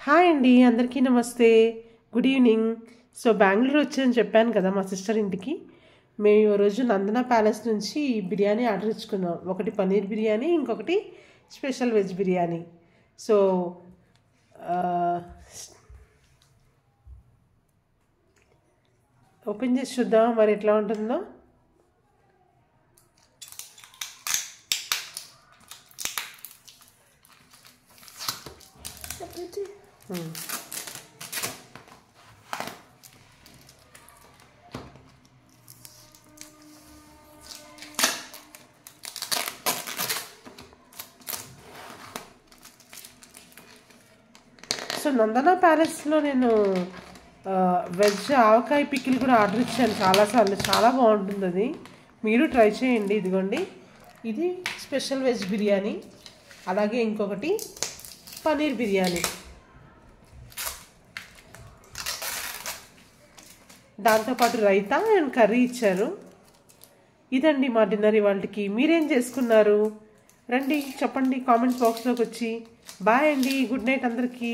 Hi అండి, అందరికీ నమస్తే, గుడ్ ఈవినింగ్. సో బెంగళూరు వచ్చానని చెప్పాను కదా మా సిస్టర్ ఇంటికి. మేము ఈరోజు నందన ప్యాలెస్ నుంచి బిర్యానీ ఆర్డర్ ఇచ్చుకున్నాం. ఒకటి పన్నీర్ బిర్యానీ, ఇంకొకటి special veg biryani. So open చేసి చూద్దాం మరి ఎట్లా ఉంటుందో. సో నందన ప్యాలెస్లో నేను వెజ్ ఆవకాయ పికిల్ కూడా ఆర్డర్ ఇచ్చాను చాలాసార్లు. చాలా బాగుంటుంది అది, మీరు ట్రై చేయండి. ఇదిగోండి, ఇది స్పెషల్ వెజ్ బిర్యానీ, అలాగే ఇంకొకటి పన్నీర్ బిర్యానీ, దాంతోపాటు రైతా అండ్ కర్రీ ఇచ్చారు. ఇదండి మా డిన్నర్ ఇవాళకి. మీరేం చేసుకున్నారు రండి చెప్పండి కామెంట్ బాక్స్లోకి వచ్చి. బాయ్ అండి, గుడ్ నైట్ అందరికీ.